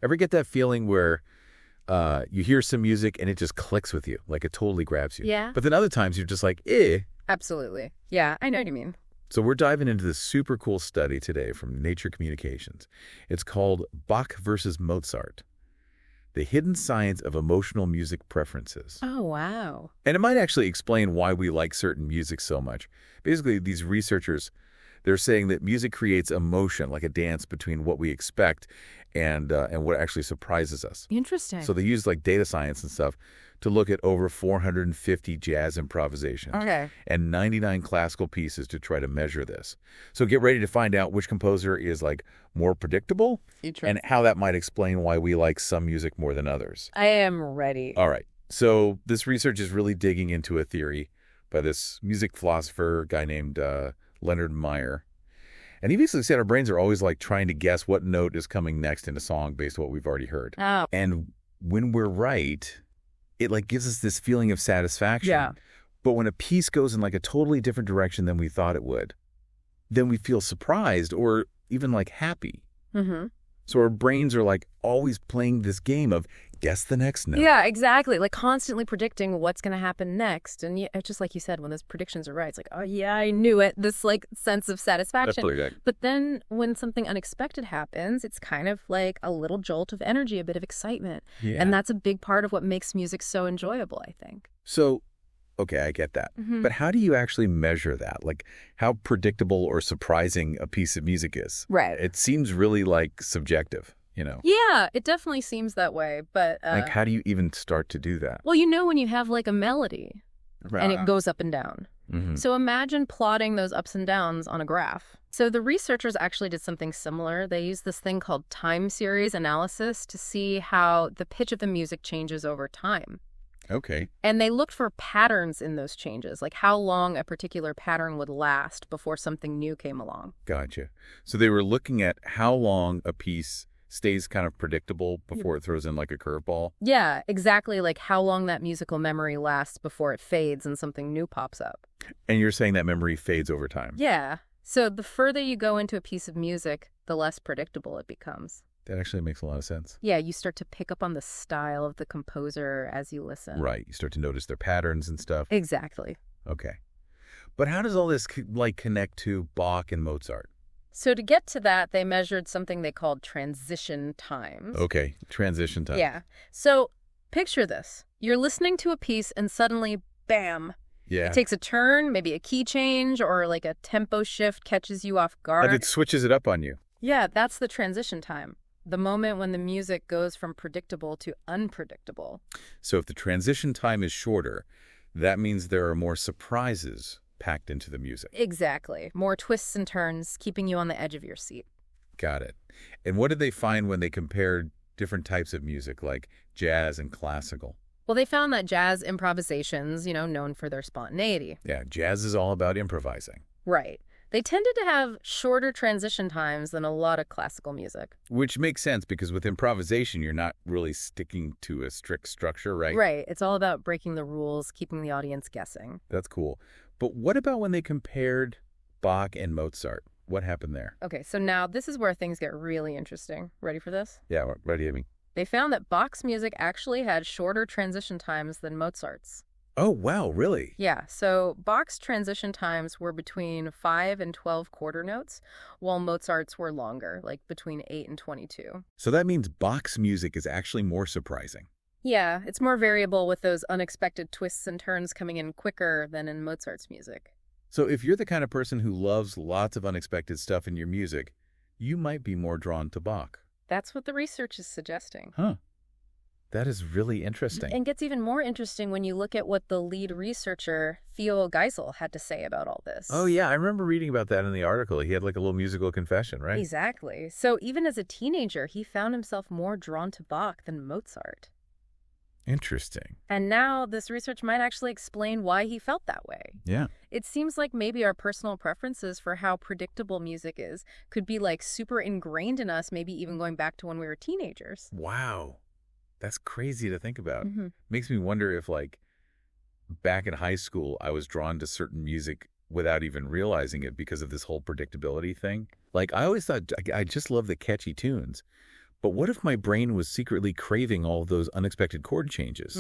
Ever get that feeling where you hear some music and it just clicks with you, like it totally grabs you? Yeah. But then other times you're just like, eh. Absolutely. Yeah, I know what you mean. So we're diving into this super cool study today from Nature Communications. It's called Bach versus Mozart, the hidden science of emotional music preferences. Oh, wow. And it might actually explain why we like certain music so much. Basically, these researchers, they're saying that music creates emotion, like a dance between what we expect and what actually surprises us. Interesting. So they use like data science and stuff to look at over 450 jazz improvisations and 99 classical pieces to try to measure this. So get ready to find out which composer is like more predictable and how that might explain why we like some music more than others. I am ready. All right. So this research is really digging into a theory by this music philosopher guy named Leonard Meyer. And he basically said our brains are always like trying to guess what note is coming next in a song based on what we've already heard. Oh. And when we're right, it like gives us this feeling of satisfaction. Yeah. But when a piece goes in like a totally different direction than we thought it would, then we feel surprised or even like happy. Mm-hmm. So our brains are like always playing this game of guess the next note. Yeah, exactly. Like constantly predicting what's going to happen next. And yeah, just like you said, when those predictions are right, it's like, oh yeah, I knew it. This like sense of satisfaction. That's right. But then when something unexpected happens, it's kind of like a little jolt of energy, a bit of excitement. Yeah. And that's a big part of what makes music so enjoyable, I think. So, okay, I get that. Mm-hmm. But how do you actually measure that? Like how predictable or surprising a piece of music is? Right. It seems really like subjective, you know? Yeah, it definitely seems that way. But Like how do you even start to do that? well, you know when you have like a melody and it goes up and down. Mm-hmm. So imagine plotting those ups and downs on a graph. So the researchers actually did something similar. They used this thing called time series analysis to see how the pitch of the music changes over time. Okay. And they looked for patterns in those changes, like how long a particular pattern would last before something new came along. Gotcha. So they were looking at how long a piece stays kind of predictable before it throws in like a curveball. Yeah, exactly, like how long that musical memory lasts before it fades and something new pops up. And you're saying that memory fades over time. Yeah. So the further you go into a piece of music, the less predictable it becomes. That actually makes a lot of sense. Yeah, you start to pick up on the style of the composer as you listen. Right. You start to notice their patterns and stuff. Exactly. Okay. But how does all this like connect to Bach and Mozart? So to get to that, they measured something they called transition times. Okay. Transition time. Yeah. So picture this. You're listening to a piece and suddenly, bam, Yeah. it takes a turn, maybe a key change or like a tempo shift catches you off guard. Like it switches it up on you. Yeah, that's the transition time. The moment when the music goes from predictable to unpredictable. So if the transition time is shorter, that means there are more surprises packed into the music. Exactly. More twists and turns, keeping you on the edge of your seat. Got it. And what did they find when they compared different types of music, like jazz and classical? Well, they found that jazz improvisations, known for their spontaneity. Yeah, jazz is all about improvising. Right. They tended to have shorter transition times than a lot of classical music. Which makes sense because with improvisation, you're not really sticking to a strict structure, right? Right. It's all about breaking the rules, keeping the audience guessing. That's cool. But what about when they compared Bach and Mozart? What happened there? Okay, so now this is where things get really interesting. Ready for this? Yeah, ready, Amy? They found that Bach's music actually had shorter transition times than Mozart's. Oh, wow, really? Yeah, so Bach's transition times were between 5 and 12 quarter notes, while Mozart's were longer, like between 8 and 22. So that means Bach's music is actually more surprising. Yeah, it's more variable with those unexpected twists and turns coming in quicker than in Mozart's music. So if you're the kind of person who loves lots of unexpected stuff in your music, you might be more drawn to Bach. That's what the research is suggesting. Huh. That is really interesting. And gets even more interesting when you look at what the lead researcher, Theo Geisel, had to say about all this. Oh, yeah. I remember reading about that in the article. He had like a little musical confession, right? Exactly. So even as a teenager, he found himself more drawn to Bach than Mozart. Interesting. And now this research might actually explain why he felt that way. Yeah. It seems like maybe our personal preferences for how predictable music is could be like super ingrained in us, maybe even going back to when we were teenagers. Wow. That's crazy to think about. Mm-hmm. Makes me wonder if like back in high school, I was drawn to certain music without even realizing it because of this whole predictability thing. Like I always thought I just love the catchy tunes. But what if my brain was secretly craving all of those unexpected chord changes?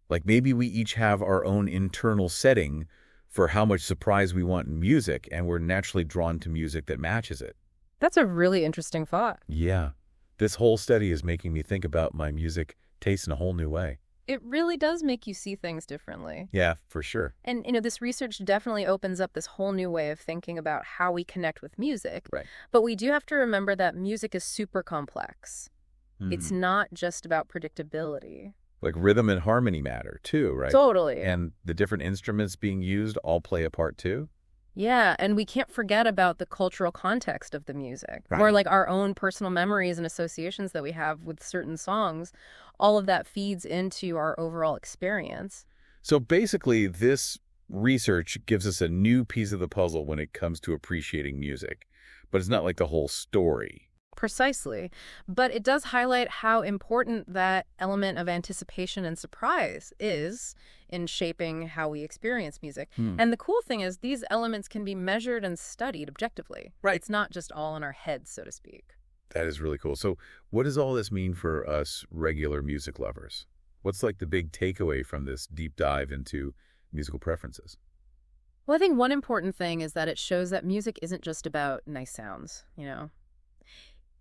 Like maybe we each have our own internal setting for how much surprise we want in music, and we're naturally drawn to music that matches it. That's a really interesting thought. Yeah. This whole study is making me think about my music taste in a whole new way. It really does make you see things differently. Yeah, for sure. And, this research definitely opens up this whole new way of thinking about how we connect with music. Right. But we do have to remember that music is super complex. It's not just about predictability. Like rhythm and harmony matter too, right? Totally. And the different instruments being used all play a part too? Yeah, and we can't forget about the cultural context of the music, Right. or like our own personal memories and associations that we have with certain songs. All of that feeds into our overall experience. So basically, this research gives us a new piece of the puzzle when it comes to appreciating music. But it's not like the whole story. Precisely. But it does highlight how important that element of anticipation and surprise is in shaping how we experience music. And the cool thing is these elements can be measured and studied objectively. Right. It's not just all in our heads, so to speak. That is really cool. So what does all this mean for us regular music lovers? What's like the big takeaway from this deep dive into musical preferences? Well, I think one important thing is that it shows that music isn't just about nice sounds,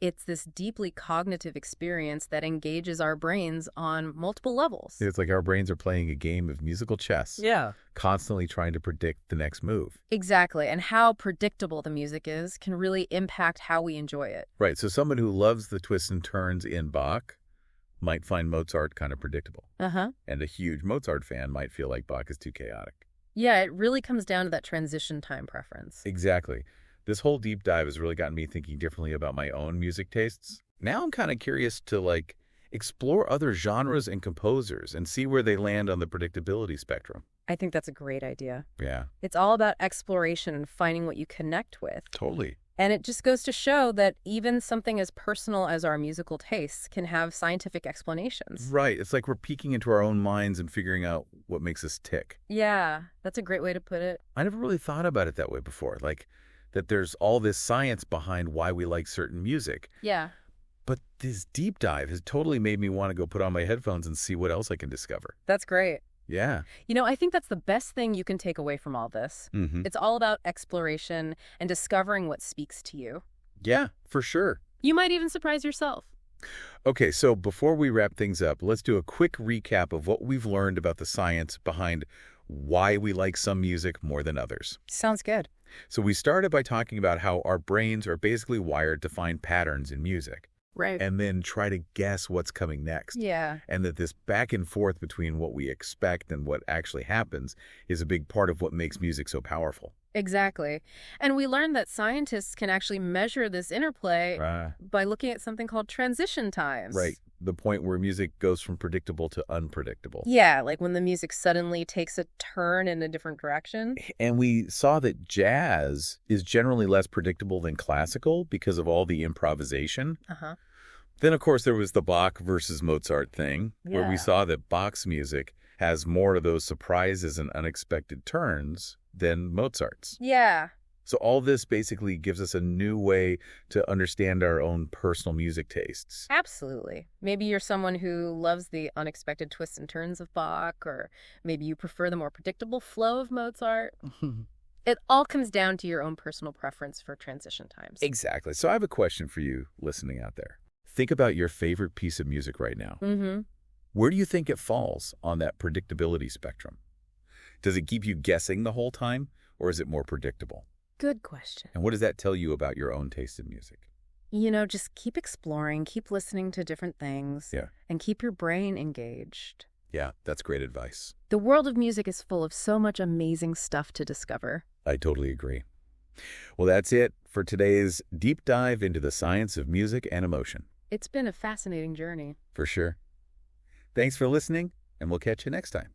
It's this deeply cognitive experience that engages our brains on multiple levels. It's like our brains are playing a game of musical chess. Yeah. Constantly trying to predict the next move. Exactly. And how predictable the music is can really impact how we enjoy it. Right. So someone who loves the twists and turns in Bach might find Mozart kind of predictable. And a huge Mozart fan might feel like Bach is too chaotic. Yeah, it really comes down to that transition time preference. Exactly. This whole deep dive has really gotten me thinking differently about my own music tastes. Now I'm kind of curious to explore other genres and composers and see where they land on the predictability spectrum. I think that's a great idea. Yeah. It's all about exploration and finding what you connect with. Totally. And it just goes to show that even something as personal as our musical tastes can have scientific explanations. Right. It's like we're peeking into our own minds and figuring out what makes us tick. Yeah, that's a great way to put it. I never really thought about it that way before. That there's all this science behind why we like certain music. Yeah. But this deep dive has totally made me want to go put on my headphones and see what else I can discover. That's great. Yeah. I think that's the best thing you can take away from all this. It's all about exploration and discovering what speaks to you. Yeah, for sure. You might even surprise yourself. Okay, so before we wrap things up, let's do a quick recap of what we've learned about the science behind why we like some music more than others. Sounds good. So we started by talking about how our brains are basically wired to find patterns in music. Right. And then try to guess what's coming next. Yeah. And that this back and forth between what we expect and what actually happens is a big part of what makes music so powerful. Exactly. And we learned that scientists can actually measure this interplay by looking at something called transition times. Right. The point where music goes from predictable to unpredictable. Yeah, like when the music suddenly takes a turn in a different direction. And we saw that jazz is generally less predictable than classical because of all the improvisation. Then, of course, there was the Bach versus Mozart thing, where we saw that Bach's music has more of those surprises and unexpected turns than Mozart's. Yeah. So all this basically gives us a new way to understand our own personal music tastes. Absolutely. Maybe you're someone who loves the unexpected twists and turns of Bach, or maybe you prefer the more predictable flow of Mozart. It all comes down to your own personal preference for transition times. Exactly. So I have a question for you listening out there. Think about your favorite piece of music right now. Where do you think it falls on that predictability spectrum? Does it keep you guessing the whole time, or is it more predictable? Good question. And what does that tell you about your own taste in music? Just keep exploring, keep listening to different things, and keep your brain engaged. Yeah, that's great advice. The world of music is full of so much amazing stuff to discover. I totally agree. Well, that's it for today's deep dive into the science of music and emotion. It's been a fascinating journey. For sure. Thanks for listening, and we'll catch you next time.